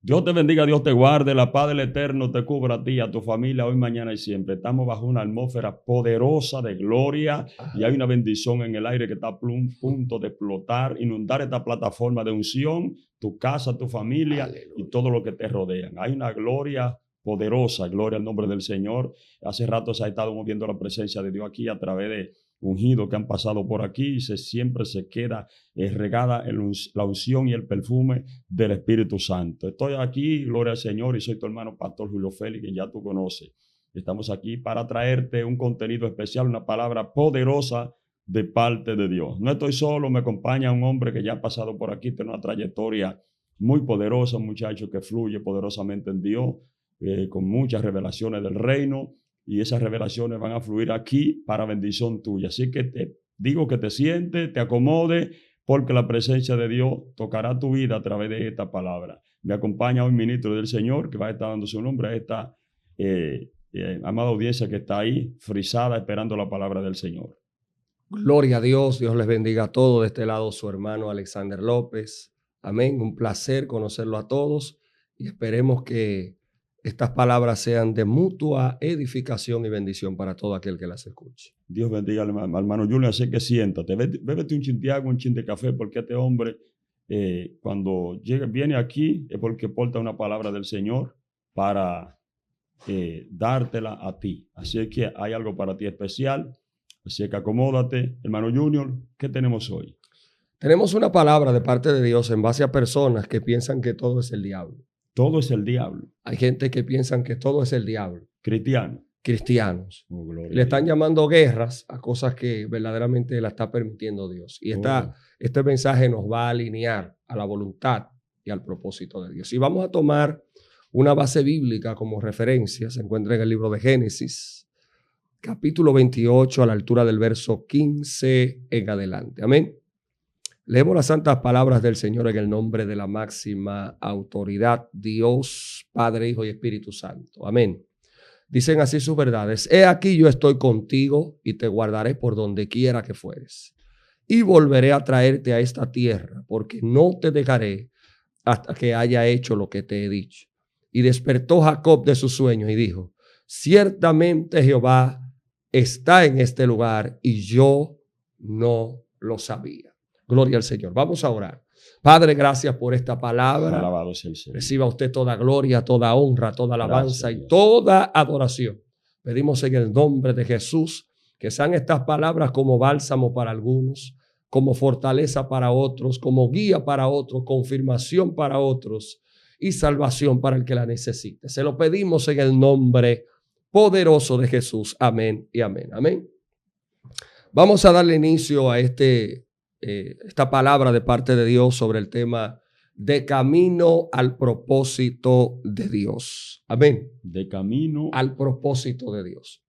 Dios te bendiga, Dios te guarde, la paz del Eterno te cubra a ti, a tu familia, hoy, mañana y siempre. Estamos bajo una atmósfera poderosa de gloria y hay una bendición en el aire que está a punto de explotar, inundar esta plataforma de unción, tu casa, tu familia Aleluya. y todo lo que te rodean. Hay una gloria poderosa, gloria al nombre del Señor. Hace rato se ha estado moviendo la presencia de Dios aquí a través de ungidos que han pasado por aquí y siempre se queda regada la unción y el perfume del Espíritu Santo. Estoy aquí, gloria al Señor, y soy tu hermano Pastor Julio Félix, que ya tú conoces. Estamos aquí para traerte un contenido especial, una palabra poderosa de parte de Dios. No estoy solo, me acompaña un hombre que ya ha pasado por aquí, tiene una trayectoria muy poderosa, un muchacho que fluye poderosamente en Dios, con muchas revelaciones del reino, y esas revelaciones van a fluir aquí para bendición tuya. Así que te digo que te sientes, te acomode, porque la presencia de Dios tocará tu vida a través de esta palabra. Me acompaña hoy ministro del Señor, que va a estar dando su nombre a esta amada audiencia que está ahí, frisada, esperando la palabra del Señor. Gloria a Dios, Dios les bendiga a todos. De este lado su hermano Alexander López. Amén, un placer conocerlo a todos y esperemos que estas palabras sean de mutua edificación y bendición para todo aquel que las escuche. Dios bendiga al hermano Julio, así que siéntate, bébete un chin de agua, un chin de café, porque este hombre cuando viene aquí es porque porta una palabra del Señor para dártela a ti. Así que hay algo para ti especial, así que acomódate. Hermano Junior, ¿qué tenemos hoy? Tenemos una palabra de parte de Dios en base a personas que piensan que todo es el diablo. Todo es el diablo. Hay gente que piensan que todo es el diablo. Cristianos. Oh, le están llamando guerras a cosas que verdaderamente la está permitiendo Dios. Y este mensaje nos va a alinear a la voluntad y al propósito de Dios. Y vamos a tomar una base bíblica como referencia. Se encuentra en el libro de Génesis, capítulo 28, a la altura del verso 15 en adelante. Amén. Leemos las santas palabras del Señor en el nombre de la máxima autoridad, Dios, Padre, Hijo y Espíritu Santo. Amén. Dicen así sus verdades. He aquí yo estoy contigo y te guardaré por donde quiera que fueres. Y volveré a traerte a esta tierra, porque no te dejaré hasta que haya hecho lo que te he dicho. Y despertó Jacob de sus sueños y dijo, ciertamente Jehová está en este lugar y yo no lo sabía. Gloria al Señor. Vamos a orar. Padre, gracias por esta palabra. Alabado sea el Señor. Reciba usted toda gloria, toda honra, toda alabanza Gracias, y toda adoración. Pedimos en el nombre de Jesús que sean estas palabras como bálsamo para algunos, como fortaleza para otros, como guía para otros, confirmación para otros y salvación para el que la necesite. Se lo pedimos en el nombre poderoso de Jesús. Amén y amén. Amén. Vamos a darle inicio a esta palabra de parte de Dios sobre el tema de camino al propósito de Dios. Amén. De camino al propósito de Dios.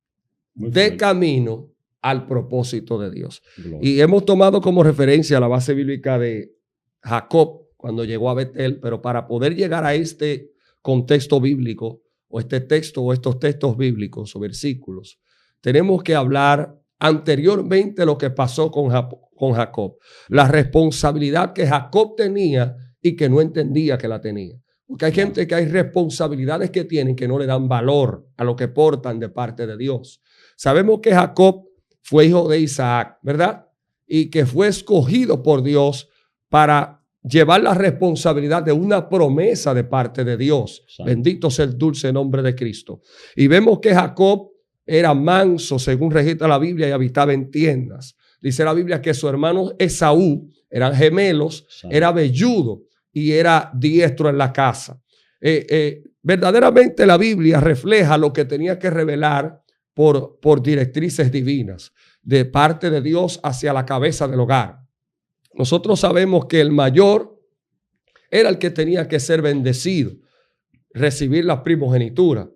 Muy De fuerte. camino al propósito de Dios. Gloria. Y hemos tomado como referencia la base bíblica de Jacob cuando llegó a Betel, pero para poder llegar a este contexto bíblico o este texto o estos textos bíblicos o versículos, tenemos que hablar anteriormente lo que pasó con Jacob, la responsabilidad que Jacob tenía y que no entendía que la tenía. Porque hay gente que hay responsabilidades que tienen que no le dan valor a lo que portan de parte de Dios. Sabemos que Jacob fue hijo de Isaac, ¿verdad? Y que fue escogido por Dios para llevar la responsabilidad de una promesa de parte de Dios. Santo. Bendito sea el dulce nombre de Cristo. Y vemos que Jacob era manso, según registra la Biblia, y habitaba en tiendas. Dice la Biblia que su hermano Esaú, eran gemelos, Santo. era velludo y era diestro en la casa. Verdaderamente la Biblia refleja lo que tenía que revelar por directrices divinas de parte de Dios hacia la cabeza del hogar. Nosotros sabemos que el mayor era el que tenía que ser bendecido, recibir la primogenitura.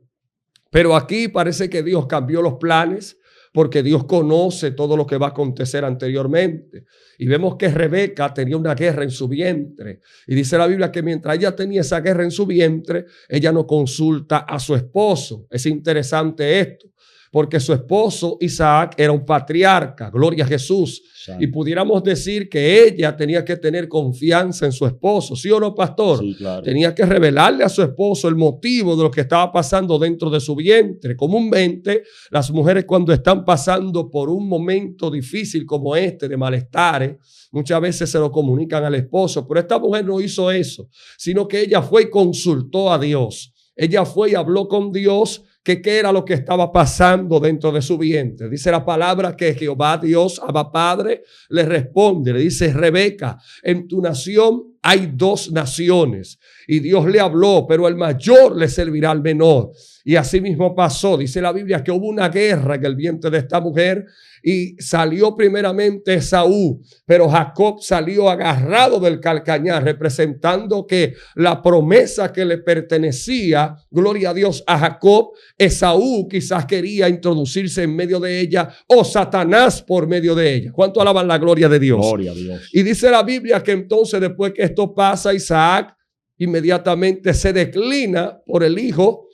Pero aquí parece que Dios cambió los planes porque Dios conoce todo lo que va a acontecer anteriormente. Y vemos que Rebeca tenía una guerra en su vientre. Y dice la Biblia que mientras ella tenía esa guerra en su vientre, ella no consulta a su esposo. Es interesante esto. porque su esposo Isaac era un patriarca, gloria a Jesús. Santo. Y pudiéramos decir que ella tenía que tener confianza en su esposo, ¿sí o no, pastor? Sí, claro. Tenía que revelarle a su esposo el motivo de lo que estaba pasando dentro de su vientre. Comúnmente, las mujeres cuando están pasando por un momento difícil como este, de malestares, muchas veces se lo comunican al esposo, pero esta mujer no hizo eso, sino que ella fue y consultó a Dios. Ella fue y habló con Dios que qué era lo que estaba pasando dentro de su vientre. Dice la palabra que Jehová Dios, Abba Padre, le responde, le dice: Rebeca, en tu nación hay 2 naciones. Y Dios le habló, pero el mayor le servirá al menor. Y así mismo pasó. Dice la Biblia que hubo una guerra en el vientre de esta mujer y salió primeramente Esaú, pero Jacob salió agarrado del calcañar, representando que la promesa que le pertenecía, gloria a Dios, a Jacob, Esaú quizás quería introducirse en medio de ella, o Satanás por medio de ella. ¿Cuánto alaban la gloria de Dios? Gloria a Dios. Y dice la Biblia que entonces, después que esto pasa, Isaac inmediatamente se declina por el hijo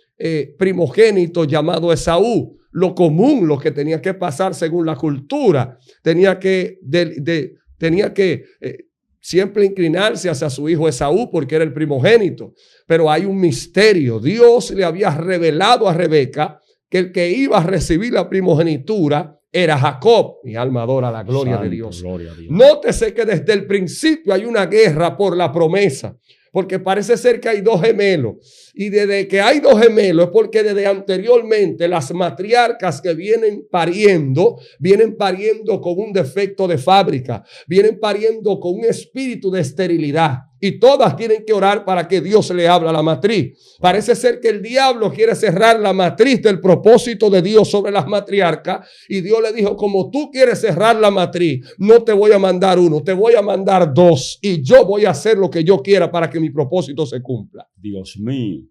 primogénito llamado Esaú. Lo común, lo que tenía que pasar según la cultura, tenía que siempre inclinarse hacia su hijo Esaú porque era el primogénito. Pero hay un misterio. Dios le había revelado a Rebeca que el que iba a recibir la primogenitura era Jacob. Mi alma adora la gloria Santo, de Dios. gloria a Dios. Nótese que desde el principio hay una guerra por la promesa, porque parece ser que hay 2 gemelos. Y desde que hay 2 gemelos es porque desde anteriormente las matriarcas que vienen pariendo con un defecto de fábrica, vienen pariendo con un espíritu de esterilidad. Y todas tienen que orar para que Dios le hable a la matriz. Parece ser que el diablo quiere cerrar la matriz del propósito de Dios sobre las matriarcas. Y Dios le dijo: como tú quieres cerrar la matriz, no te voy a mandar 1, te voy a mandar 2. Y yo voy a hacer lo que yo quiera para que mi propósito se cumpla. Dios mío.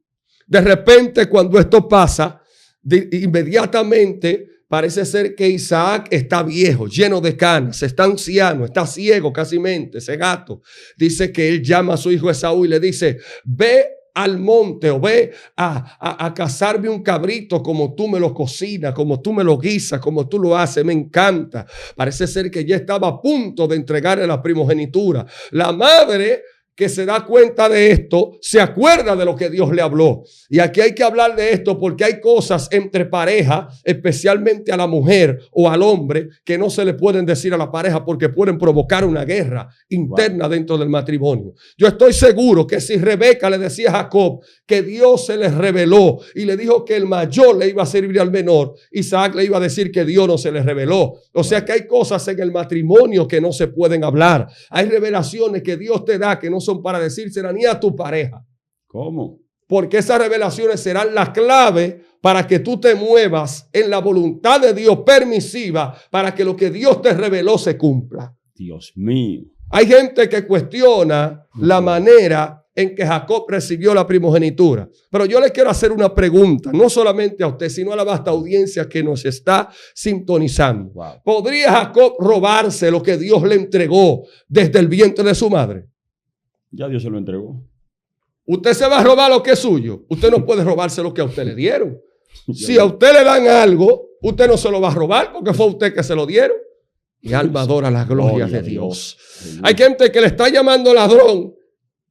De repente, cuando esto pasa, inmediatamente parece ser que Isaac está viejo, lleno de canas, está anciano, está ciego casi mente, ese gato. Dice que él llama a su hijo Esaú y le dice: ve al monte o ve a cazarme un cabrito como tú me lo cocinas, como tú me lo guisas, como tú lo haces, me encanta. Parece ser que ya estaba a punto de entregarle la primogenitura. La madre, que se da cuenta de esto, se acuerda de lo que Dios le habló. Y aquí hay que hablar de esto porque hay cosas entre pareja, especialmente a la mujer o al hombre, que no se le pueden decir a la pareja porque pueden provocar una guerra interna dentro del matrimonio. Yo estoy seguro que si Rebeca le decía a Jacob que Dios se les reveló y le dijo que el mayor le iba a servir al menor, Isaac le iba a decir que Dios no se les reveló. O sea que hay cosas en el matrimonio que no se pueden hablar. Hay revelaciones que Dios te da que no son para decírsela ni a tu pareja. ¿Cómo? Porque esas revelaciones serán la clave para que tú te muevas en la voluntad de Dios permisiva para que lo que Dios te reveló se cumpla. Dios mío. Hay gente que cuestiona la manera en que Jacob recibió la primogenitura. Pero yo le quiero hacer una pregunta, no solamente a usted, sino a la vasta audiencia que nos está sintonizando. Wow. ¿Podría Jacob robarse lo que Dios le entregó desde el vientre de su madre? Ya Dios se lo entregó. Usted se va a robar lo que es suyo. Usted no puede robarse lo que a usted le dieron. Si a usted le dan algo, usted no se lo va a robar porque fue a usted que se lo dieron. Mi alma adora las glorias de Dios. Hay gente que le está llamando ladrón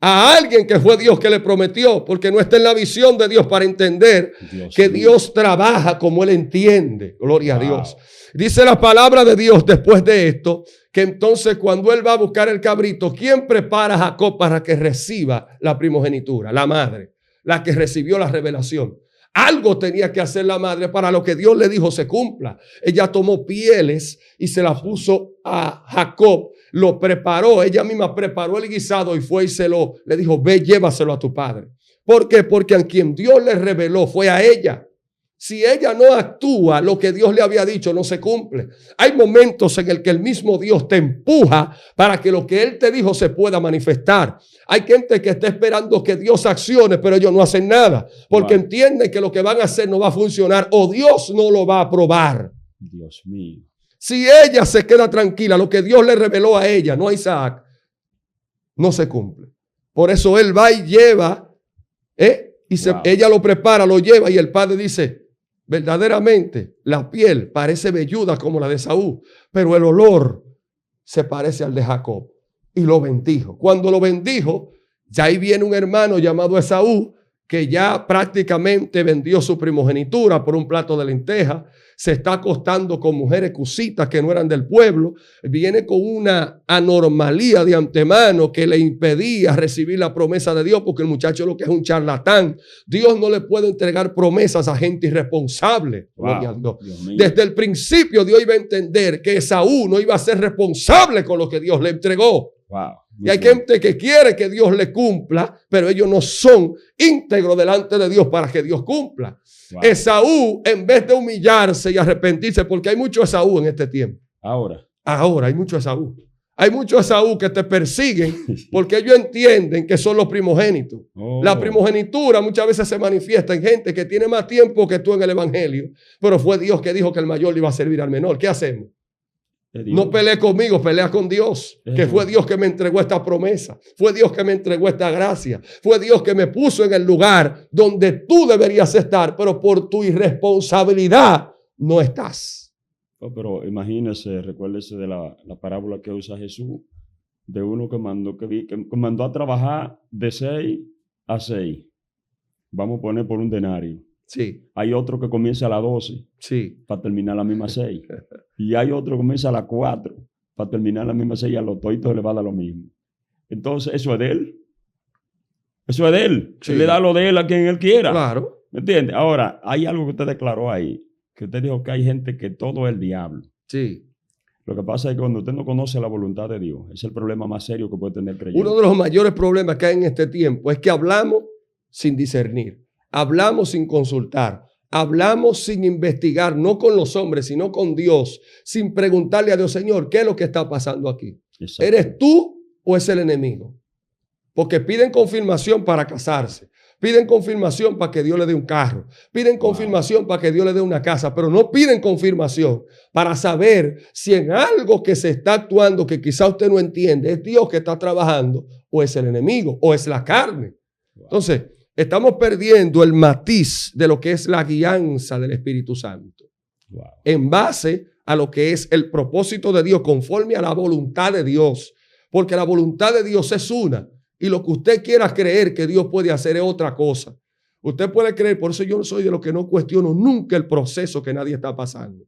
a alguien que fue Dios que le prometió, porque no está en la visión de Dios para entender que Dios trabaja como Él entiende. Gloria a Dios. Dice la palabra de Dios después de esto, que entonces cuando él va a buscar el cabrito, ¿quién prepara a Jacob para que reciba la primogenitura? La madre, la que recibió la revelación. Algo tenía que hacer la madre para lo que Dios le dijo se cumpla. Ella tomó pieles y se las puso a Jacob, lo preparó, ella misma preparó el guisado y fue y le dijo: ve, llévaselo a tu padre. ¿Por qué? Porque a quien Dios le reveló fue a ella. Si ella no actúa, lo que Dios le había dicho no se cumple. Hay momentos en el que el mismo Dios te empuja para que lo que Él te dijo se pueda manifestar. Hay gente que está esperando que Dios accione, pero ellos no hacen nada porque entienden que lo que van a hacer no va a funcionar o Dios no lo va a aprobar. Dios mío. Si ella se queda tranquila, lo que Dios le reveló a ella, no a Isaac, no se cumple. Por eso él va y lleva, y ella lo prepara, lo lleva y el padre dice: verdaderamente la piel parece velluda como la de Esaú, pero el olor se parece al de Jacob. Y lo bendijo. Cuando lo bendijo, ya ahí viene un hermano llamado Esaú, que ya prácticamente vendió su primogenitura por un plato de lenteja, se está acostando con mujeres cusitas que no eran del pueblo, viene con una anormalía de antemano que le impedía recibir la promesa de Dios, porque el muchacho lo que es un charlatán. Dios no le puede entregar promesas a gente irresponsable. Gloria a Dios. Desde el principio Dios iba a entender que Esaú no iba a ser responsable con lo que Dios le entregó. Wow. Y hay gente que quiere que Dios le cumpla, pero ellos no son íntegros delante de Dios para que Dios cumpla. Wow. Esaú, en vez de humillarse y arrepentirse, porque hay mucho Esaú en este tiempo. Ahora hay mucho Esaú. Hay muchos Esaú que te persiguen porque ellos entienden que son los primogénitos. La primogenitura muchas veces se manifiesta en gente que tiene más tiempo que tú en el evangelio, pero fue Dios que dijo que el mayor le iba a servir al menor. ¿Qué hacemos? No pelees conmigo, pelea con Dios, que fue Dios que me entregó esta promesa, fue Dios que me entregó esta gracia, fue Dios que me puso en el lugar donde tú deberías estar, pero por tu irresponsabilidad no estás. Pero imagínese, recuérdese de la parábola que usa Jesús, de uno que mandó a trabajar de 6 a 6. Vamos a poner por un denario. Sí. Hay otro que comienza a las 12 para terminar la misma 6. Y hay otro que comienza a las 4 para terminar la misma 6 y a los toitos le va a dar lo mismo. Entonces, eso es de él. Eso es de él. Sí. Él le da lo de él a quien él quiera. Claro. ¿Me entiende? Ahora, hay algo que usted declaró ahí, que usted dijo que hay gente que todo es el diablo. Sí. Lo que pasa es que cuando usted no conoce la voluntad de Dios, es el problema más serio que puede tener creyente. Uno de los mayores problemas que hay en este tiempo es que hablamos sin discernir. Hablamos sin consultar, hablamos sin investigar, no con los hombres, sino con Dios, sin preguntarle a Dios, Señor, ¿qué es lo que está pasando aquí? Exacto. ¿Eres tú o es el enemigo? Porque piden confirmación para casarse, piden confirmación para que Dios le dé un carro, piden confirmación para que Dios le dé una casa, pero no piden confirmación para saber si en algo que se está actuando que quizá usted no entiende, es Dios que está trabajando o es el enemigo o es la carne. Entonces, estamos perdiendo el matiz de lo que es la guianza del Espíritu Santo. Wow. En base a lo que es el propósito de Dios, conforme a la voluntad de Dios. Porque la voluntad de Dios es una. Y lo que usted quiera creer que Dios puede hacer es otra cosa. Usted puede creer, por eso yo no soy de los que no cuestiono nunca el proceso que nadie está pasando.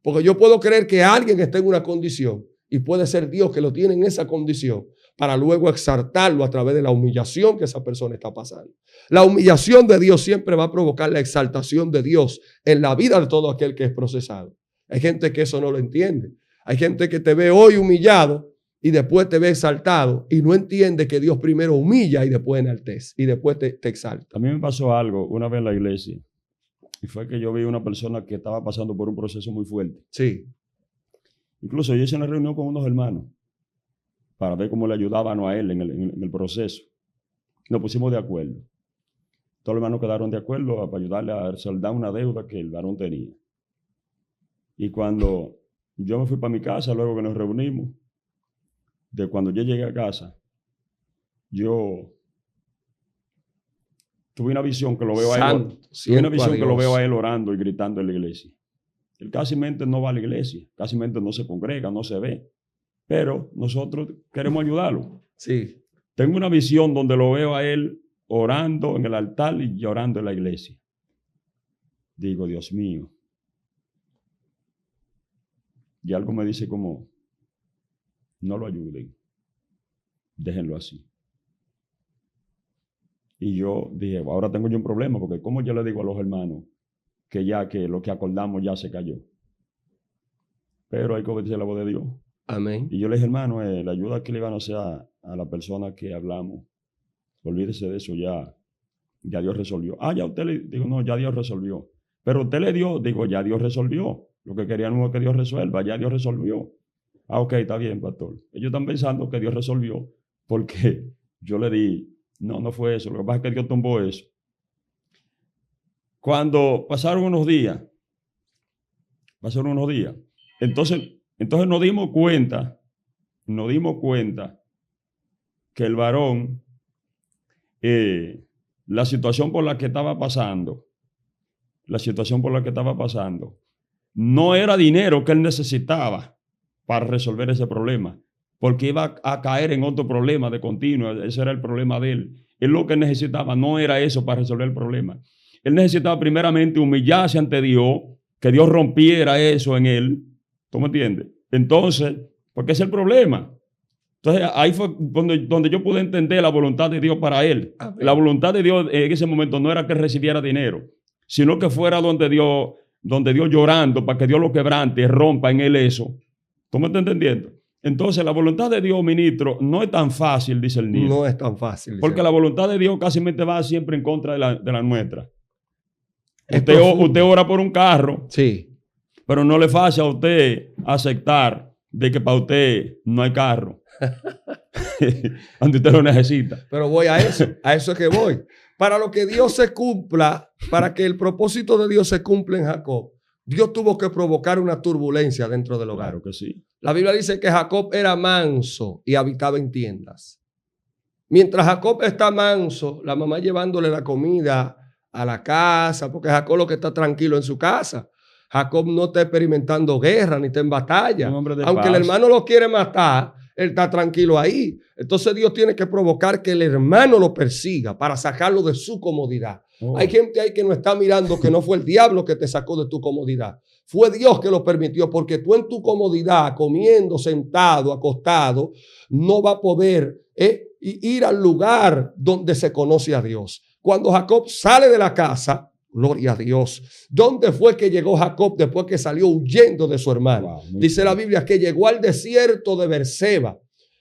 Porque yo puedo creer que alguien está en una condición y puede ser Dios que lo tiene en esa condición, para luego exaltarlo a través de la humillación que esa persona está pasando. La humillación de Dios siempre va a provocar la exaltación de Dios en la vida de todo aquel que es procesado. Hay gente que eso no lo entiende. Hay gente que te ve hoy humillado y después te ve exaltado y no entiende que Dios primero humilla y después enaltece y después te exalta. A mí me pasó algo una vez en la iglesia y fue que yo vi una persona que estaba pasando por un proceso muy fuerte. Sí. Incluso yo hice una reunión con unos hermanos para ver cómo le ayudaban a él en el proceso. Nos pusimos de acuerdo. Todos los hermanos quedaron de acuerdo para ayudarle a saldar una deuda que el varón tenía. Y cuando yo me fui para mi casa, luego que nos reunimos, de cuando yo llegué a casa, yo tuve una visión que lo veo a él. Tuve una visión que lo veo a él orando y gritando en la iglesia. Él casi no va a la iglesia, casi no se congrega, no se ve. Pero nosotros queremos ayudarlo. Sí. Tengo una visión donde lo veo a él orando en el altar y llorando en la iglesia. Digo, Dios mío. Y algo me dice como, no lo ayuden. Déjenlo así. Y yo dije, ahora tengo yo un problema, porque ¿cómo yo le digo a los hermanos que ya que lo que acordamos ya se cayó? Pero hay que obedecer la voz de Dios. Amén. Y yo le dije, hermano, la ayuda que le iban a hacer a la persona que hablamos, olvídese de eso, ya Dios resolvió. Ya usted le digo, no, ya Dios resolvió. Pero usted le dio, digo, ya Dios resolvió. Lo que queríamos es que Dios resuelva, ya Dios resolvió. Ok, está bien, pastor. Ellos están pensando que Dios resolvió porque yo le di, no fue eso. Lo que pasa es que Dios tumbó eso. Cuando pasaron unos días, entonces nos dimos cuenta que el varón, la situación por la que estaba pasando, la situación por la que estaba pasando, no era dinero que él necesitaba para resolver ese problema, porque iba a caer en otro problema de continuo. Ese era el problema de él. Él lo que necesitaba no era eso para resolver el problema. Él necesitaba primeramente humillarse ante Dios, que Dios rompiera eso en él. ¿Tú me entiendes? Entonces, porque ese es el problema. Entonces, ahí fue donde yo pude entender la voluntad de Dios para él. Amén. La voluntad de Dios en ese momento no era que recibiera dinero, sino que fuera donde Dios llorando para que Dios lo quebrante y rompa en él eso. ¿Tú me estás entendiendo? Entonces, la voluntad de Dios, ministro, no es tan fácil, dice el niño. No es tan fácil. Porque la voluntad de Dios casi va siempre en contra de la nuestra. Usted ora por un carro, sí, pero no le fácil a usted aceptar de que para usted no hay carro. Donde usted lo necesita. Pero voy a eso es que voy. Para lo que Dios se cumpla, para que el propósito de Dios se cumpla en Jacob, Dios tuvo que provocar una turbulencia dentro del hogar. Claro que sí. La Biblia dice que Jacob era manso y habitaba en tiendas. Mientras Jacob está manso, la mamá llevándole la comida a la casa, porque Jacob lo que está tranquilo en su casa. Jacob no está experimentando guerra ni está en batalla. Aunque el hermano lo quiere matar, él está tranquilo ahí. Entonces Dios tiene que provocar que el hermano lo persiga para sacarlo de su comodidad. Oh. Hay gente ahí que no está mirando que no fue el diablo que te sacó de tu comodidad. Fue Dios que lo permitió, porque tú en tu comodidad, comiendo, sentado, acostado, no va a poder ir al lugar donde se conoce a Dios. Cuando Jacob sale de la casa, gloria a Dios. ¿Dónde fue que llegó Jacob después que salió huyendo de su hermano? Wow, dice la Biblia que llegó al desierto de Berseba,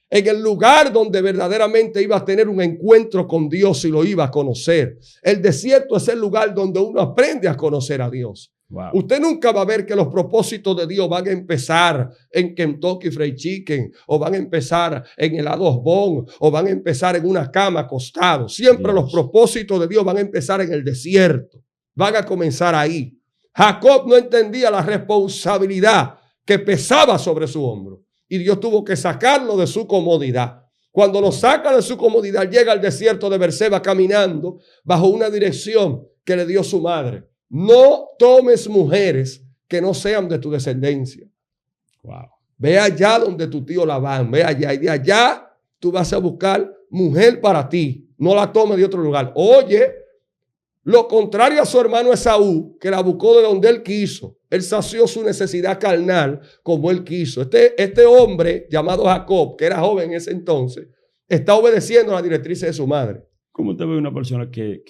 en el lugar donde verdaderamente iba a tener un encuentro con Dios y lo iba a conocer. El desierto es el lugar donde uno aprende a conocer a Dios. Wow. Usted nunca va a ver que los propósitos de Dios van a empezar en Kentucky Fried Chicken, o van a empezar en helados Bon, o van a empezar en una cama acostado. Siempre los propósitos de Dios van a empezar en el desierto. Van a comenzar ahí. Jacob no entendía la responsabilidad que pesaba sobre su hombro, y Dios tuvo que sacarlo de su comodidad. Cuando lo saca de su comodidad, llega al desierto de Berseba caminando bajo una dirección que le dio su madre. No tomes mujeres que no sean de tu descendencia. Wow. Ve allá donde tu tío Labán, ve allá, y de allá tú vas a buscar mujer para ti. No la tomes de otro lugar. Oye, lo contrario a su hermano Esaú, que la buscó de donde él quiso. Él sació su necesidad carnal como él quiso. Este hombre llamado Jacob, que era joven en ese entonces, está obedeciendo a la directriz de su madre. ¿Cómo usted ve una persona que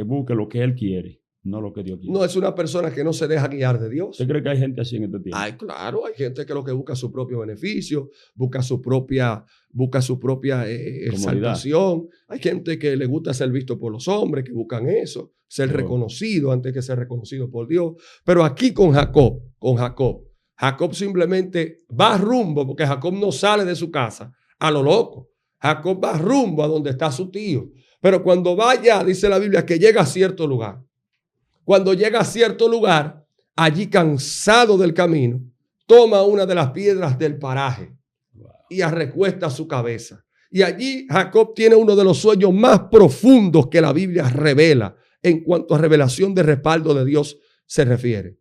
busque lo que él quiere, no lo que Dios quiere? No, es una persona que no se deja guiar de Dios. ¿Usted cree que hay gente así en este tiempo? Ay, claro, hay gente que lo que busca su propio beneficio, busca su propia exaltación. Hay gente que le gusta ser visto por los hombres, que buscan eso, ser reconocido antes que ser reconocido por Dios. Pero aquí con Jacob simplemente va rumbo, porque Jacob no sale de su casa a lo loco. Jacob va rumbo a donde está su tío. Pero cuando vaya, dice la Biblia, que llega a cierto lugar. Cuando llega a cierto lugar, allí cansado del camino, toma una de las piedras del paraje y arrecuesta su cabeza. Y allí Jacob tiene uno de los sueños más profundos que la Biblia revela en cuanto a revelación de respaldo de Dios se refiere.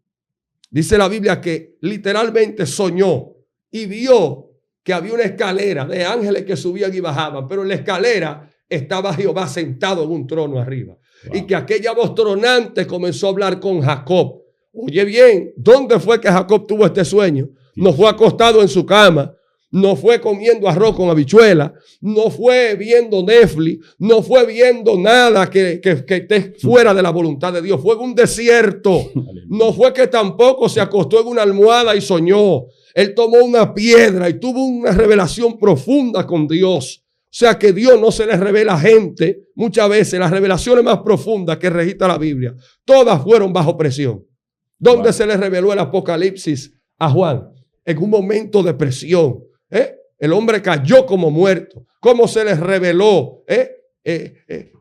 Dice la Biblia que literalmente soñó y vio que había una escalera de ángeles que subían y bajaban, pero en la escalera estaba Jehová sentado en un trono arriba. Wow. Y que aquella voz tronante comenzó a hablar con Jacob. Oye bien, ¿dónde fue que Jacob tuvo este sueño? No fue acostado en su cama, no fue comiendo arroz con habichuela, no fue viendo Netflix, no fue viendo nada que esté fuera de la voluntad de Dios. Fue en un desierto. No fue que tampoco se acostó en una almohada y soñó. Él tomó una piedra y tuvo una revelación profunda con Dios. O sea que Dios no se le revela a gente. Muchas veces las revelaciones más profundas que registra la Biblia, todas fueron bajo presión. ¿Dónde se le reveló el Apocalipsis a Juan? En un momento de presión. El hombre cayó como muerto. ¿Cómo se les reveló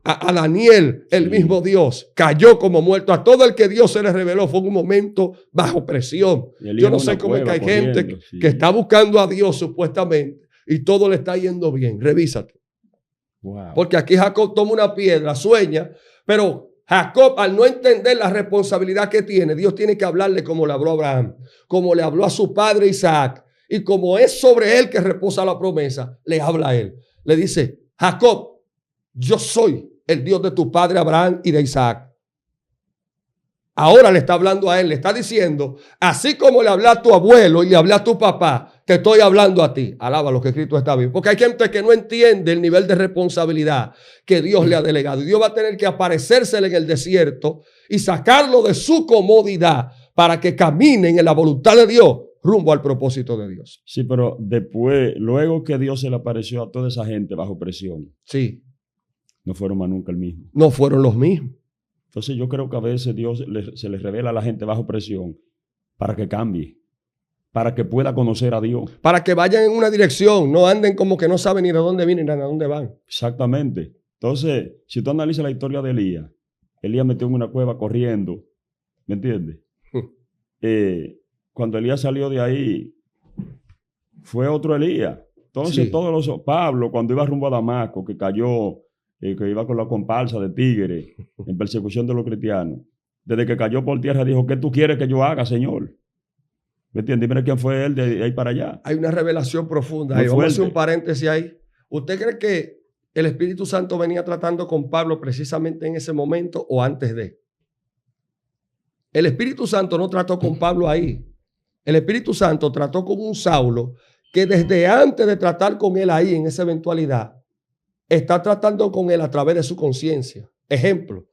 a Daniel, el mismo Dios? Cayó como muerto. A todo el que Dios se les reveló fue en un momento bajo presión. Yo no sé cómo es que hay gente que está buscando a Dios supuestamente y todo le está yendo bien. Revísate. Wow. Porque aquí Jacob toma una piedra, sueña, pero Jacob, al no entender la responsabilidad que tiene, Dios tiene que hablarle como le habló a Abraham, como le habló a su padre Isaac. Y como es sobre él que reposa la promesa, le habla a él. Le dice, Jacob, yo soy el Dios de tu padre Abraham y de Isaac. Ahora le está hablando a él, le está diciendo, así como le hablé a tu abuelo y le hablé a tu papá, te estoy hablando a ti. Alaba lo que Cristo está bien. Porque hay gente que no entiende el nivel de responsabilidad que Dios le ha delegado. Y Dios va a tener que aparecérsele en el desierto y sacarlo de su comodidad para que caminen en la voluntad de Dios rumbo al propósito de Dios. Sí, pero después, luego que Dios se le apareció a toda esa gente bajo presión, Sí. no fueron más nunca el mismo. No fueron los mismos. Entonces yo creo que a veces Dios se le revela a la gente bajo presión para que cambie, para que pueda conocer a Dios. Para que vayan en una dirección, no anden como que no saben ni de dónde vienen ni de dónde van. Exactamente. Entonces, si tú analizas la historia de Elías, Elías metió en una cueva corriendo, ¿me entiendes? Cuando Elías salió de ahí, fue otro Elías. Entonces, Sí. Pablo, cuando iba rumbo a Damasco, que cayó, que iba con la comparsa de tigres en persecución de los cristianos, desde que cayó por tierra dijo, ¿qué tú quieres que yo haga, Señor? ¿Me entiendes? Dime quién fue él de ahí para allá. Hay una revelación profunda. Muy Ahí. Vamos a hacer fuerte. un paréntesis ahí. ¿Usted cree que el Espíritu Santo venía tratando con Pablo precisamente en ese momento o antes de? El Espíritu Santo no trató con Pablo ahí. El Espíritu Santo trató con un Saulo que desde antes de tratar con él ahí en esa eventualidad, está tratando con él a través de su conciencia. Ejemplo,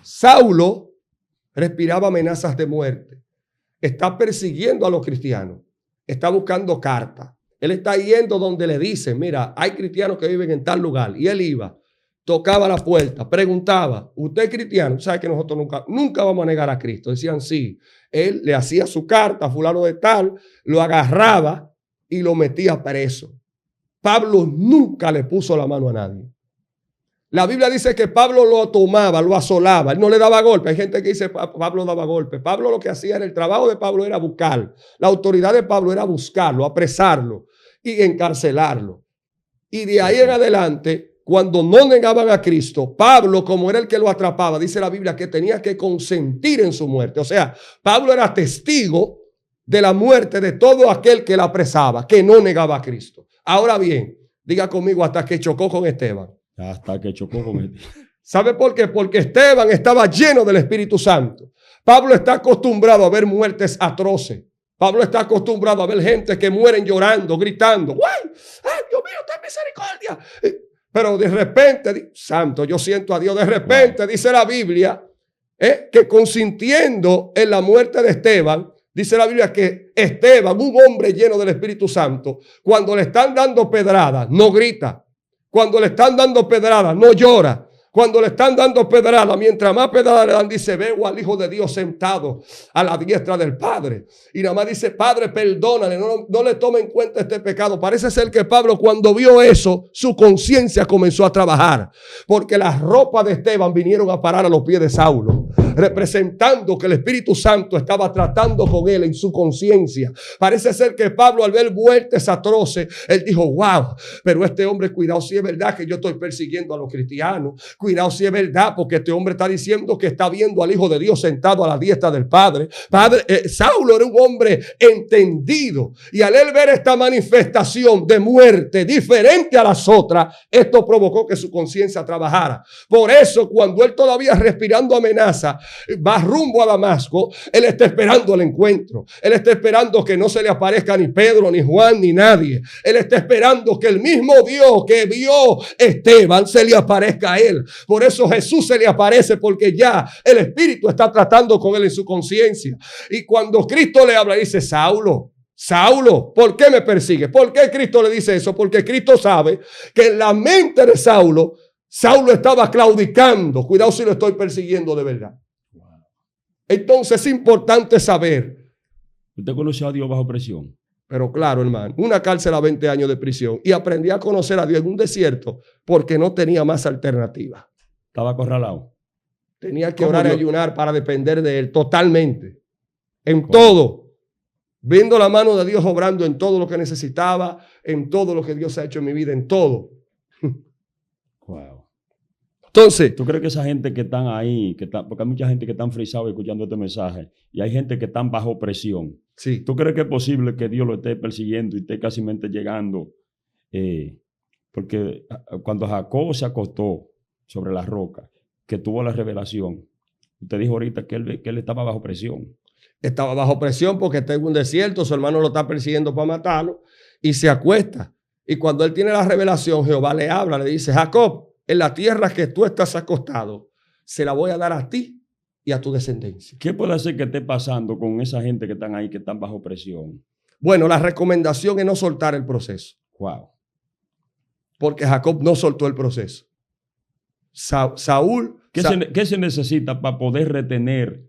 Saulo respiraba amenazas de muerte. Está persiguiendo a los cristianos. Está buscando cartas. Él está yendo donde le dicen, mira, hay cristianos que viven en tal lugar. Y él iba, tocaba la puerta, preguntaba, ¿usted es cristiano? ¿Sabe que nosotros nunca vamos a negar a Cristo? Decían sí. Él le hacía su carta a fulano de tal, lo agarraba y lo metía preso. Pablo nunca le puso la mano a nadie. La Biblia dice que Pablo lo tomaba, lo asolaba, él no le daba golpe. Hay gente que dice Pablo daba golpe. Pablo lo que hacía era, el trabajo de Pablo era buscar. La autoridad de Pablo era buscarlo, apresarlo y encarcelarlo. Y de ahí en adelante, cuando no negaban a Cristo, Pablo, como era el que lo atrapaba, dice la Biblia que tenía que consentir en su muerte. O sea, Pablo era testigo de la muerte de todo aquel que la apresaba, que no negaba a Cristo. Ahora bien, diga conmigo, hasta que chocó con Esteban. Hasta que chocó con él. ¿Sabe por qué? Porque Esteban estaba lleno del Espíritu Santo. Pablo está acostumbrado a ver muertes atroces. Pablo está acostumbrado a ver gente que mueren llorando, gritando. ¡Ay, Dios mío, ten misericordia! Pero de repente, santo, yo siento a Dios. De repente, dice la Biblia, que consintiendo en la muerte de Esteban, dice la Biblia que Esteban, un hombre lleno del Espíritu Santo, cuando le están dando pedradas, no grita. Cuando le están dando pedradas, no llora. Cuando le están dando pedradas, mientras más pedradas le dan, dice, veo al Hijo de Dios sentado a la diestra del Padre. Y nada más dice, Padre, perdónale, no le tome en cuenta este pecado. Parece ser que Pablo, cuando vio eso, su conciencia comenzó a trabajar. Porque las ropas de Esteban vinieron a parar a los pies de Saulo, representando que el Espíritu Santo estaba tratando con él en su conciencia. Parece ser que Pablo, al ver muertes atroces, él dijo, wow, pero este hombre, cuidado si es verdad que yo estoy persiguiendo a los cristianos. Cuidado si es verdad, porque este hombre está diciendo que está viendo al Hijo de Dios sentado a la diestra del Padre. Saulo era un hombre entendido. Y al él ver esta manifestación de muerte diferente a las otras, esto provocó que su conciencia trabajara. Por eso, cuando él todavía respirando amenaza, va rumbo a Damasco, él está esperando el encuentro. Él está esperando que no se le aparezca ni Pedro, ni Juan, ni nadie. Él está esperando que el mismo Dios que vio Esteban se le aparezca a él. Por eso Jesús se le aparece, porque ya el Espíritu está tratando con él en su conciencia. Y cuando Cristo le habla, dice, Saulo, Saulo, ¿por qué me persigues? ¿Por qué Cristo le dice eso? Porque Cristo sabe que en la mente de Saulo, Saulo estaba claudicando. Cuidado si lo estoy persiguiendo de verdad. Entonces es importante saber. ¿Usted conoció a Dios bajo presión? Pero claro, hermano, una cárcel a 20 años de prisión. Y aprendí a conocer a Dios en un desierto porque no tenía más alternativa. Estaba acorralado. Tenía que orar y ayunar para depender de Él totalmente. En todo. Viendo la mano de Dios obrando en todo lo que necesitaba, en todo lo que Dios ha hecho en mi vida, en todo. Wow. Entonces, ¿tú crees que esa gente que están ahí, porque hay mucha gente que están frisados escuchando este mensaje y hay gente que están bajo presión? sí. ¿Tú crees que es posible que Dios lo esté persiguiendo y esté casi llegando? Porque cuando Jacob se acostó sobre la roca, que tuvo la revelación, usted dijo ahorita que él estaba bajo presión. Estaba bajo presión porque está en un desierto, su hermano lo está persiguiendo para matarlo y se acuesta. Y cuando él tiene la revelación, Jehová le habla, le dice, Jacob, en la tierra que tú estás acostado, se la voy a dar a ti y a tu descendencia. ¿Qué puede hacer que esté pasando con esa gente que están ahí, que están bajo presión? Bueno, la recomendación es no soltar el proceso. Wow. Porque Jacob no soltó el proceso. Saúl. ¿Qué se necesita para poder retener,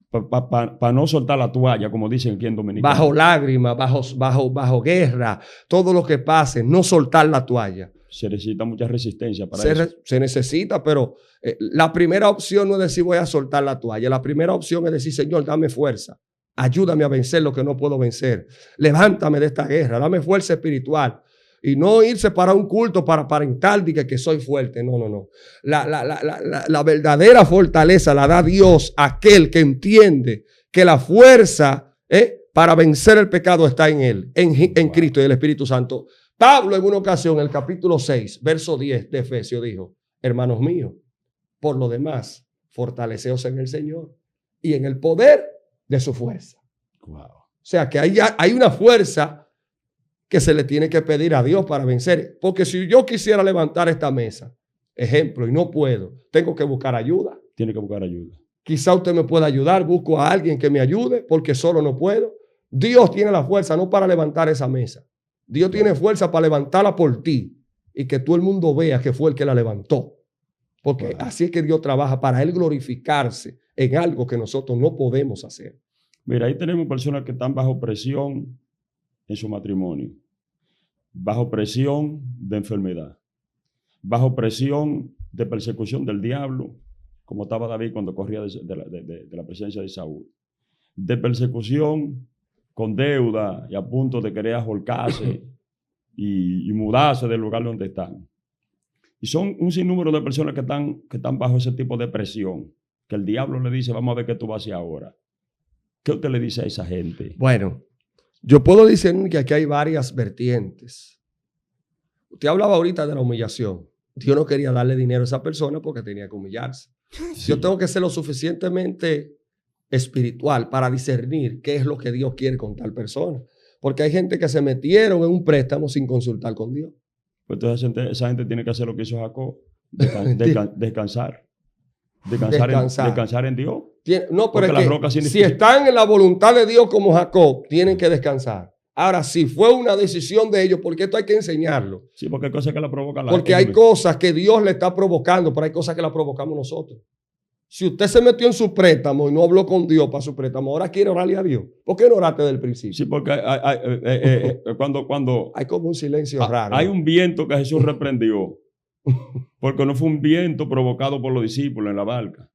para no soltar la toalla, como dicen aquí en Dominicana? Bajo lágrimas, bajo guerra, todo lo que pase, no soltar la toalla. Se necesita mucha resistencia para eso. Se necesita, pero la primera opción no es decir voy a soltar la toalla. La primera opción es decir, Señor, dame fuerza. Ayúdame a vencer lo que no puedo vencer. Levántame de esta guerra. Dame fuerza espiritual. Y no irse para un culto para aparentar que soy fuerte. No, no, no. La verdadera fortaleza la da Dios a aquel que entiende que la fuerza para vencer el pecado está en Él, en Cristo y el Espíritu Santo. Pablo en una ocasión, en el capítulo 6, verso 10 de Efesios, dijo, hermanos míos, por lo demás, fortaleceos en el Señor y en el poder de su fuerza. Wow. O sea que hay una fuerza que se le tiene que pedir a Dios para vencer. Porque si yo quisiera levantar esta mesa, ejemplo, y no puedo, tengo que buscar ayuda. Tiene que buscar ayuda. Quizá usted me pueda ayudar, busco a alguien que me ayude porque solo no puedo. Dios tiene la fuerza no para levantar esa mesa. Dios tiene fuerza para levantarla por ti y que todo el mundo vea que fue el que la levantó. Porque así es que Dios trabaja para Él glorificarse en algo que nosotros no podemos hacer. Mira, ahí tenemos personas que están bajo presión en su matrimonio, bajo presión de enfermedad, bajo presión de persecución del diablo, como estaba David cuando corría de la presencia de Saúl, de persecución con deuda y a punto de querer ahorcarse y mudarse del lugar donde están. Y son un sinnúmero de personas que están bajo ese tipo de presión, que el diablo le dice, vamos a ver qué tú vas a hacer ahora. ¿Qué usted le dice a esa gente? Bueno, yo puedo decir que aquí hay varias vertientes. Usted hablaba ahorita de la humillación. Dios no quería darle dinero a esa persona porque tenía que humillarse. Sí. Yo tengo que ser lo suficientemente espiritual para discernir qué es lo que Dios quiere con tal persona. Porque hay gente que se metieron en un préstamo sin consultar con Dios. Pues entonces esa gente tiene que hacer lo que hizo Jacob, descansar. Descansar en Dios. No, pero es que si están en la voluntad de Dios como Jacob, tienen que descansar. Ahora, si fue una decisión de ellos, porque esto hay que enseñarlo. Sí, porque hay cosas que la provocan. Porque hay cosas que Dios le está provocando, pero hay cosas que la provocamos nosotros. Si usted se metió en su préstamo y no habló con Dios para su préstamo, ahora quiere orarle a Dios. ¿Por qué no oraste desde el principio? Sí, porque cuando hay como un silencio raro. Hay un viento que Jesús reprendió. Porque no fue un viento provocado por los discípulos en la barca.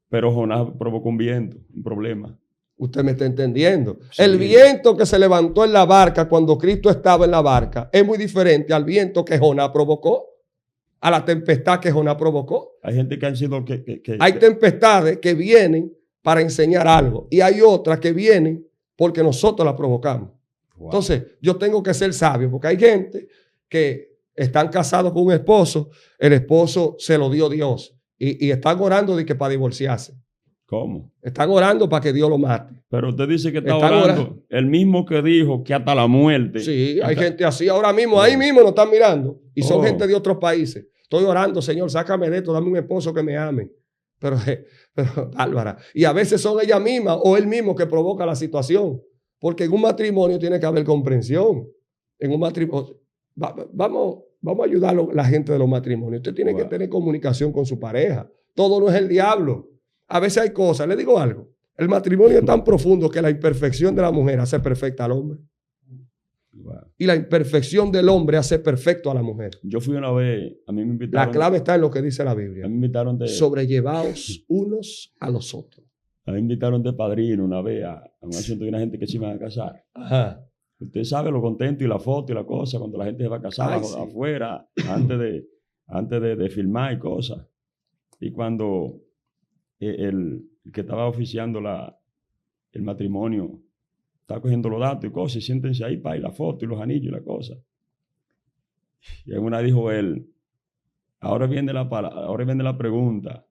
Pero Jonás provocó un viento, un problema. Usted me está entendiendo. Sí. El viento que se levantó en la barca cuando Cristo estaba en la barca es muy diferente al viento que Jonás provocó, a la tempestad que Jonás provocó. Hay gente que han sido... Hay tempestades que vienen para enseñar algo y hay otras que vienen porque nosotros las provocamos. Wow. Entonces, yo tengo que ser sabio porque hay gente que están casados con un esposo, el esposo se lo dio Dios y están orando de que para divorciarse. ¿Cómo? Están orando para que Dios lo mate. Pero usted dice que está orando. El mismo que dijo que hasta la muerte. Sí, hay gente así ahora mismo, ahí mismo nos están mirando. Y son gente de otros países. Estoy orando, Señor, sácame de esto, dame un esposo que me ame. Pero Bárbara. Y a veces son ellas mismas o él mismo que provoca la situación. Porque en un matrimonio tiene que haber comprensión. En un matrimonio. Vamos a ayudar a la gente de los matrimonios. Usted tiene que tener comunicación con su pareja. Todo no es el diablo. A veces hay cosas. Le digo algo. El matrimonio es tan profundo que la imperfección de la mujer hace perfecta al hombre. Y la imperfección del hombre hace perfecto a la mujer. Yo fui una vez, a mí me invitaron. La clave está en lo que dice la Biblia. A mí me invitaron sobrellevaos unos a los otros. A mí me invitaron de padrino una vez a un asunto de una gente que se iban a casar. Ajá. Usted sabe lo contento y la foto y la cosa cuando la gente se va a casar afuera, antes antes de filmar y cosas. Y cuando el que estaba oficiando el matrimonio estaba cogiendo los datos y cosas, y siéntense ahí para ir la foto y los anillos y la cosa. Y en una dijo él, ahora viene la pregunta,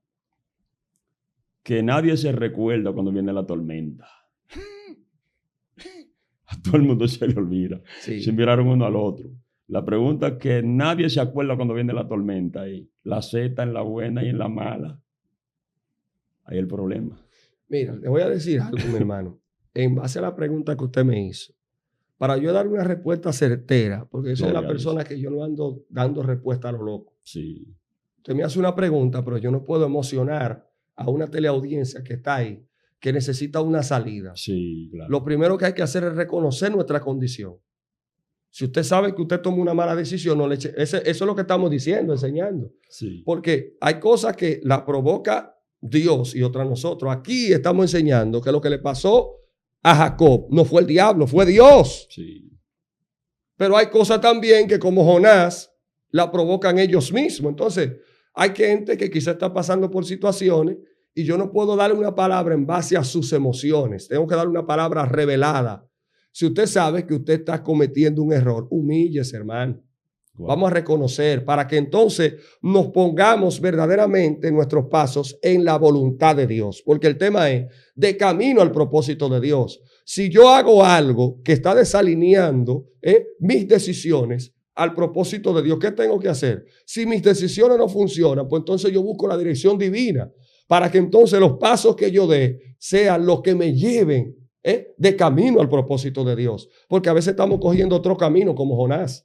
que nadie se recuerda cuando viene la tormenta. A todo el mundo se le olvida. Sí. Se miraron uno al otro. La pregunta es que nadie se acuerda cuando viene la tormenta. Ahí. La Z en la buena y en la mala. Ahí el problema. Mira, le voy a decir algo, mi hermano. En base a la pregunta que usted me hizo, para yo dar una respuesta certera, porque yo soy la persona que yo no ando dando respuesta a lo loco. Sí. Usted me hace una pregunta, pero yo no puedo emocionar a una teleaudiencia que está ahí, que necesita una salida. Sí, claro. Lo primero que hay que hacer es reconocer nuestra condición. Si usted sabe que usted tomó una mala decisión, no le eche, eso es lo que estamos diciendo, enseñando. Sí. Porque hay cosas que la provoca Dios y otras nosotros. Aquí estamos enseñando que lo que le pasó a Jacob no fue el diablo, fue Dios. Sí. Pero hay cosas también que como Jonás la provocan ellos mismos. Entonces, hay gente que quizá está pasando por situaciones y yo no puedo darle una palabra en base a sus emociones. Tengo que darle una palabra revelada. Si usted sabe que usted está cometiendo un error, humíllese, hermano. Wow. Vamos a reconocer para que entonces nos pongamos verdaderamente nuestros pasos en la voluntad de Dios. Porque el tema es de camino al propósito de Dios. Si yo hago algo que está desalineando mis decisiones al propósito de Dios, ¿qué tengo que hacer? Si mis decisiones no funcionan, pues entonces yo busco la dirección divina para que entonces los pasos que yo dé sean los que me lleven de camino al propósito de Dios. Porque a veces estamos cogiendo otro camino como Jonás.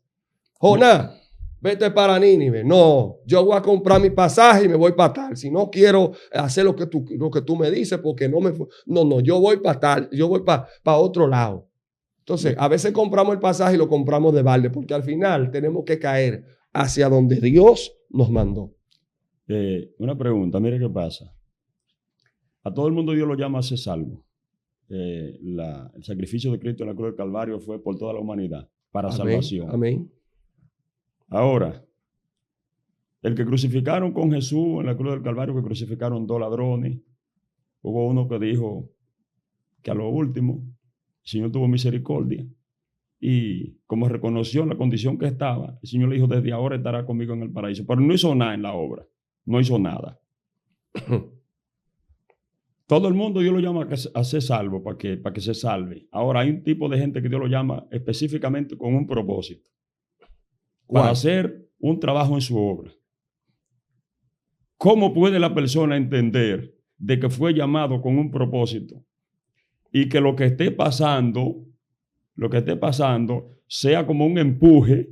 Jonás, vete para Nínive. No, yo voy a comprar mi pasaje y me voy para tal. Si no quiero hacer lo que tú me dices porque no, yo voy para tal, yo voy para otro lado. Entonces, a veces compramos el pasaje y lo compramos de balde porque al final tenemos que caer hacia donde Dios nos mandó. Una pregunta, mire qué pasa. A todo el mundo Dios lo llama a ser salvo. El sacrificio de Cristo en la cruz del Calvario fue por toda la humanidad, para salvación. Amén. Ahora, el que crucificaron con Jesús en la cruz del Calvario, que crucificaron 2 ladrones, hubo uno que dijo que a lo último el Señor tuvo misericordia y como reconoció la condición que estaba, el Señor le dijo, desde ahora estará conmigo en el paraíso, pero no hizo nada en la obra, no hizo nada. Todo el mundo Dios lo llama a ser salvo, para que se salve. Ahora hay un tipo de gente que Dios lo llama específicamente con un propósito. Para hacer un trabajo en su obra. ¿Cómo puede la persona entender de que fue llamado con un propósito y que lo que esté pasando sea como un empuje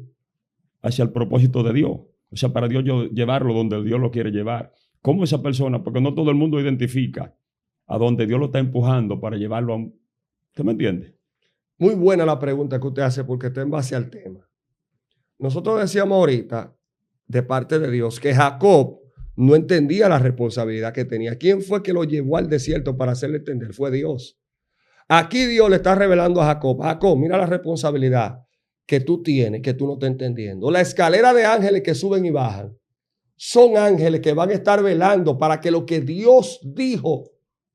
hacia el propósito de Dios? O sea, para Dios llevarlo donde Dios lo quiere llevar. ¿Cómo esa persona? Porque no todo el mundo identifica a donde Dios lo está empujando para llevarlo a un... ¿Usted me entiende? Muy buena la pregunta que usted hace porque está en base al tema. Nosotros decíamos ahorita, de parte de Dios, que Jacob no entendía la responsabilidad que tenía. ¿Quién fue que lo llevó al desierto para hacerle entender? Fue Dios. Aquí Dios le está revelando a Jacob. Jacob, mira la responsabilidad que tú tienes, que tú no estás entendiendo. La escalera de ángeles que suben y bajan son ángeles que van a estar velando para que lo que Dios dijo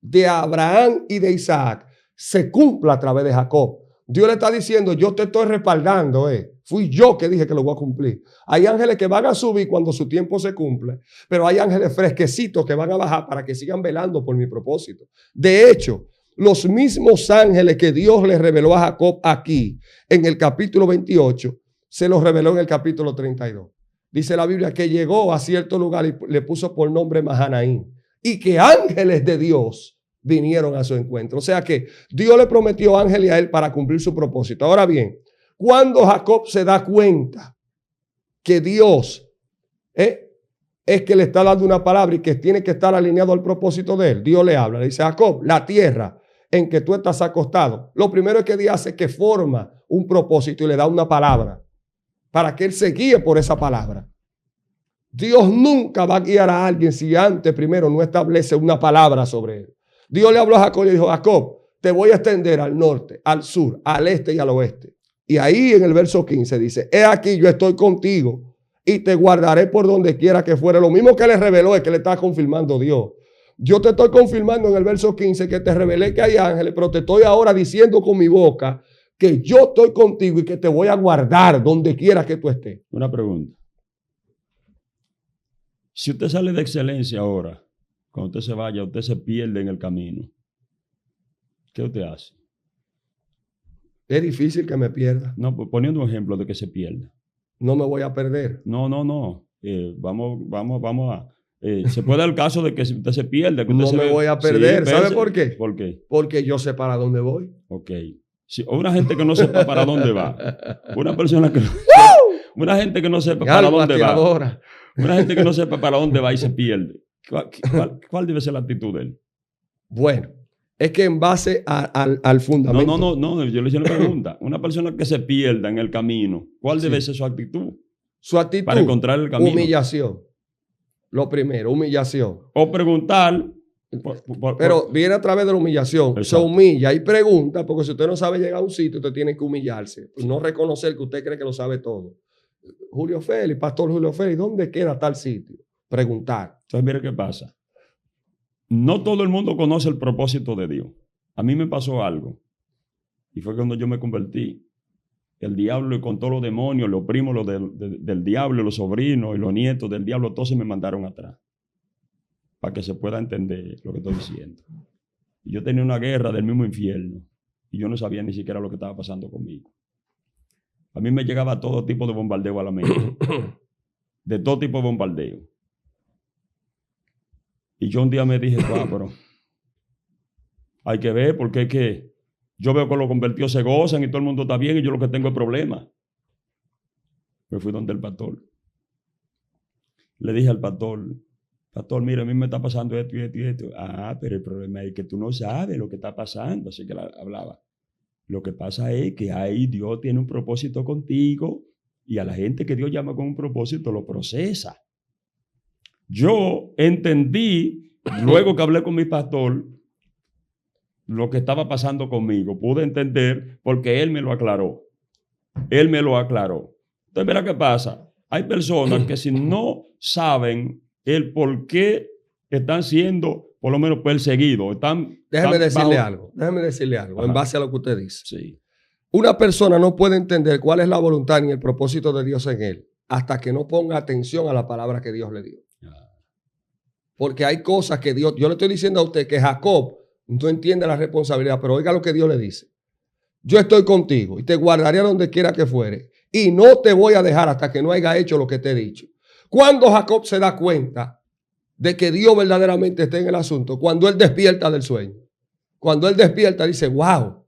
de Abraham y de Isaac se cumpla a través de Jacob. Dios le está diciendo, yo te estoy respaldando, Fui yo que dije que lo voy a cumplir. Hay ángeles que van a subir cuando su tiempo se cumple, pero hay ángeles fresquecitos que van a bajar para que sigan velando por mi propósito. De hecho, los mismos ángeles que Dios le reveló a Jacob aquí, en el capítulo 28, se los reveló en el capítulo 32. Dice la Biblia que llegó a cierto lugar y le puso por nombre Mahanaim, y que ángeles de Dios vinieron a su encuentro. O sea que Dios le prometió ángeles a él para cumplir su propósito. Ahora bien, cuando Jacob se da cuenta que Dios es que le está dando una palabra y que tiene que estar alineado al propósito de él, Dios le habla, le dice, Jacob, la tierra en que tú estás acostado, lo primero que Dios hace es que forma un propósito y le da una palabra para que él se guíe por esa palabra. Dios nunca va a guiar a alguien si antes primero no establece una palabra sobre él. Dios le habló a Jacob y le dijo, Jacob, te voy a extender al norte, al sur, al este y al oeste. Y ahí en el verso 15 dice, he aquí yo estoy contigo y te guardaré por donde quiera que fuere. Lo mismo que le reveló es que le está confirmando Dios. Yo te estoy confirmando en el verso 15 que te revelé que hay ángeles, pero te estoy ahora diciendo con mi boca que yo estoy contigo y que te voy a guardar donde quiera que tú estés. Una pregunta. Si usted sale de excelencia ahora, cuando usted se vaya, usted se pierde en el camino, ¿qué usted hace? Es difícil que me pierda. No, poniendo un ejemplo de que se pierda. No me voy a perder. No. Vamos a... se puede dar el caso de que usted se pierda. Que usted no me voy a perder. Sí, ¿sabe por qué? ¿Por qué? Porque yo sé para dónde voy. Ok. Si una gente que no sepa para dónde va, una persona que... una gente que no sepa para dónde va, una gente que no sepa para dónde va y se pierde, ¿cuál debe ser la actitud de él? Bueno, es que en base al fundamento... No, yo le hice una pregunta. Una persona que se pierda en el camino, ¿cuál debe ser su actitud? Su actitud, para encontrar el camino. Humillación. Lo primero, humillación. O preguntar... Pero viene a través de la humillación. Exacto. Se humilla y pregunta, porque si usted no sabe llegar a un sitio, usted tiene que humillarse. No reconocer que usted cree que lo sabe todo. Julio Félix, Pastor Julio Félix, ¿dónde queda tal sitio? Preguntar. Entonces, mire qué pasa. No todo el mundo conoce el propósito de Dios. A mí me pasó algo. Y fue cuando yo me convertí. El diablo y con todos los demonios, los primos del diablo, los sobrinos y los nietos del diablo, todos se me mandaron atrás. Para que se pueda entender lo que estoy diciendo. Y yo tenía una guerra del mismo infierno. Y yo no sabía ni siquiera lo que estaba pasando conmigo. A mí me llegaba todo tipo de bombardeo a la mente. De todo tipo de bombardeo. Y yo un día me dije, pero hay que ver, porque es que yo veo que los convertidos se gozan y todo el mundo está bien y yo lo que tengo es problemas. Me fui donde el pastor. Le dije al pastor, mira, a mí me está pasando esto y esto y esto. Ah, pero el problema es que tú no sabes lo que está pasando. Así que hablaba. Lo que pasa es que ahí Dios tiene un propósito contigo y a la gente que Dios llama con un propósito lo procesa. Yo entendí, luego que hablé con mi pastor, lo que estaba pasando conmigo. Pude entender porque él me lo aclaró. Él me lo aclaró. Entonces, mira qué pasa. Hay personas que si no saben el por qué están siendo, por lo menos, perseguidos. Déjeme decirle algo. Ajá. En base a lo que usted dice. Sí. Una persona no puede entender cuál es la voluntad ni el propósito de Dios en él hasta que no ponga atención a la palabra que Dios le dio. Porque hay cosas que Dios... Yo le estoy diciendo a usted que Jacob no entiende la responsabilidad, pero oiga lo que Dios le dice. Yo estoy contigo y te guardaré a donde quiera que fuere y no te voy a dejar hasta que no haya hecho lo que te he dicho. Cuando Jacob se da cuenta de que Dios verdaderamente está en el asunto, cuando él despierta del sueño, cuando él despierta dice, wow,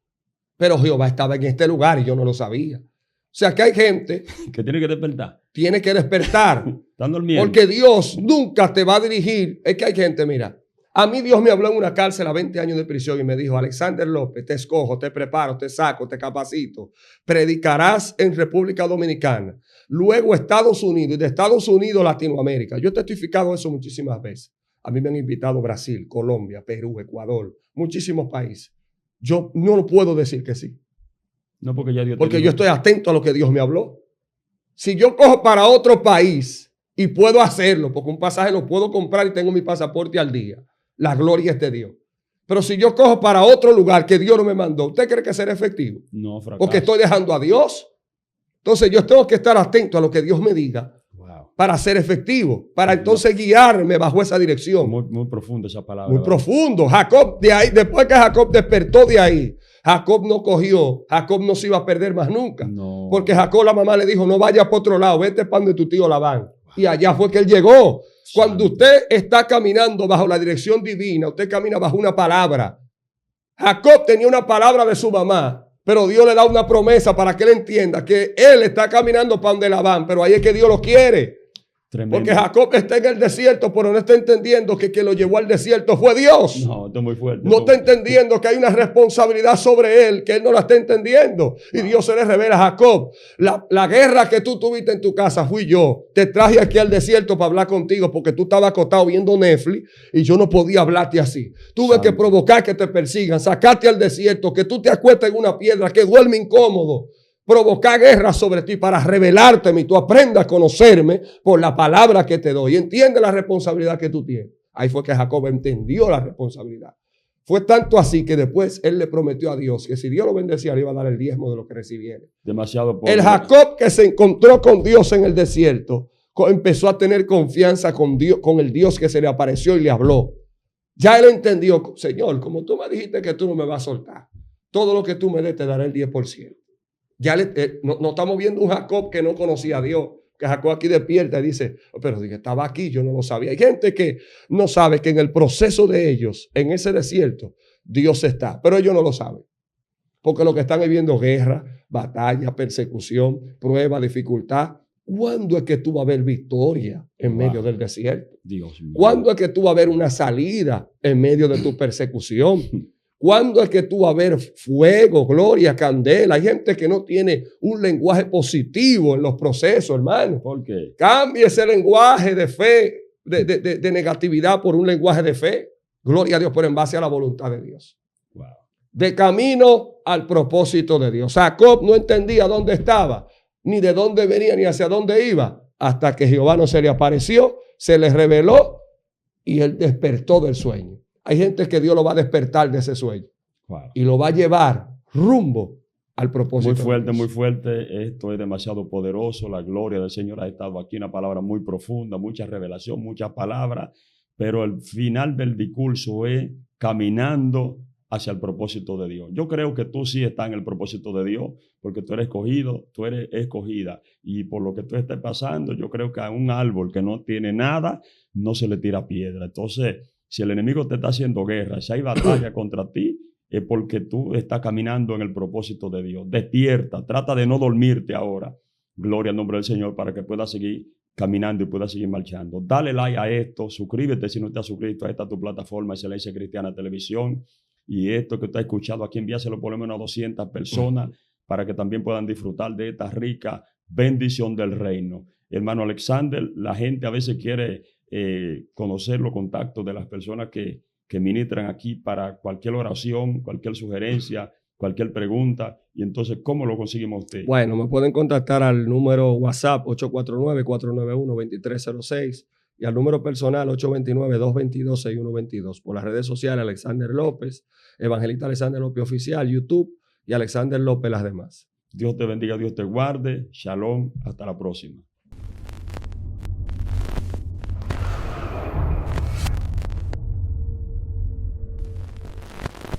pero Jehová estaba en este lugar y yo no lo sabía. O sea que hay gente que tiene que despertar. Tiene que despertar. Están durmiendo. Porque Dios nunca te va a dirigir. Es que hay gente, mira, a mí Dios me habló en una cárcel a 20 años de prisión y me dijo, Alexander López, te escojo, te preparo, te saco, te capacito. Predicarás en República Dominicana, luego Estados Unidos y de Estados Unidos Latinoamérica. Yo he testificado eso muchísimas veces. A mí me han invitado Brasil, Colombia, Perú, Ecuador, muchísimos países. Yo no puedo decir que sí. No, porque ya Dios porque yo estoy atento a lo que Dios me habló. Si yo cojo para otro país y puedo hacerlo, porque un pasaje lo puedo comprar y tengo mi pasaporte al día, la gloria es de Dios. Pero si yo cojo para otro lugar que Dios no me mandó, ¿usted cree que será efectivo? No, fracaso. Porque estoy dejando a Dios. Entonces yo tengo que estar atento a lo que Dios me diga para ser efectivo, para entonces guiarme bajo esa dirección. Muy profundo esa palabra. Muy profundo. Jacob, de ahí, después que Jacob despertó de ahí, Jacob no se iba a perder más nunca. No. Porque Jacob, la mamá le dijo, no vayas por otro lado, vete para donde tu tío Labán. Wow. Y allá fue que él llegó. Cuando usted está caminando bajo la dirección divina, usted camina bajo una palabra. Jacob tenía una palabra de su mamá, pero Dios le da una promesa para que él entienda que él está caminando para donde Labán, pero ahí es que Dios lo quiere. Tremendo. Porque Jacob está en el desierto, pero no está entendiendo que quien lo llevó al desierto fue Dios. No, esto es muy fuerte. No está entendiendo que hay una responsabilidad sobre él, que él no la está entendiendo. Y Dios se le revela a Jacob. La guerra que tú tuviste en tu casa fui yo. Te traje aquí al desierto para hablar contigo porque tú estabas acostado viendo Netflix y yo no podía hablarte así. Tuve que provocar que te persigan, sacarte al desierto, que tú te acuestes en una piedra, que duerme incómodo. provocar guerra sobre ti para revelarte y tú aprendas a conocerme por la palabra que te doy. Entiende la responsabilidad que tú tienes. Ahí fue que Jacob entendió la responsabilidad. Fue tanto así que después él le prometió a Dios que si Dios lo bendecía, le iba a dar el diezmo de lo que recibiera. Demasiado pobre. El Jacob que se encontró con Dios en el desierto empezó a tener confianza con Dios, con el Dios que se le apareció y le habló. Ya él entendió, Señor, como tú me dijiste que tú no me vas a soltar, todo lo que tú me des te daré el 10%. Ya no estamos viendo un Jacob que no conocía a Dios, que Jacob aquí despierta y dice, pero dije, estaba aquí, yo no lo sabía. Hay gente que no sabe que en el proceso de ellos, en ese desierto, Dios está, pero ellos no lo saben. Porque lo que están viviendo guerra, batalla, persecución, prueba, dificultad. ¿Cuándo es que tú vas a ver victoria en medio del desierto? Dios mío. ¿Cuándo es que tú vas a ver una salida en medio de tu persecución? ¿Cuándo es que tú vas a ver fuego, gloria, candela? Hay gente que no tiene un lenguaje positivo en los procesos, hermano. ¿Por qué? Cambie ese lenguaje de fe, de negatividad por un lenguaje de fe. Gloria a Dios, pero en base a la voluntad de Dios. Wow. De camino al propósito de Dios. Jacob no entendía dónde estaba, ni de dónde venía, ni hacia dónde iba, hasta que Jehová no se le apareció, se le reveló y él despertó del sueño. Hay gente que Dios lo va a despertar de ese sueño. Wow. Y lo va a llevar rumbo al propósito. Muy fuerte, muy fuerte. Esto es demasiado poderoso. La gloria del Señor ha estado aquí. Una palabra muy profunda, mucha revelación, muchas palabras. Pero el final del discurso es caminando hacia el propósito de Dios. Yo creo que tú sí estás en el propósito de Dios, porque tú eres escogido, tú eres escogida. Y por lo que tú estés pasando, yo creo que a un árbol que no tiene nada, no se le tira piedra. Entonces, si el enemigo te está haciendo guerra, si hay batalla contra ti, es porque tú estás caminando en el propósito de Dios. Despierta, trata de no dormirte ahora. Gloria al nombre del Señor para que puedas seguir caminando y puedas seguir marchando. Dale like a esto, suscríbete si no te has suscrito a esta tu plataforma Excelencia Cristiana Televisión. Y esto que usted ha escuchado aquí, envíaselo por lo menos a 200 personas para que también puedan disfrutar de esta rica bendición del reino. Hermano Alexander, la gente a veces quiere conocer los contactos de las personas que ministran aquí para cualquier oración, cualquier sugerencia, cualquier pregunta. Y entonces, ¿cómo lo conseguimos usted? Bueno, me pueden contactar al número WhatsApp 849-491-2306 y al número personal 829-222-6122. Por las redes sociales, Alexander López, Evangelista Alexander López Oficial, YouTube y Alexander López las demás. Dios te bendiga, Dios te guarde. Shalom, hasta la próxima.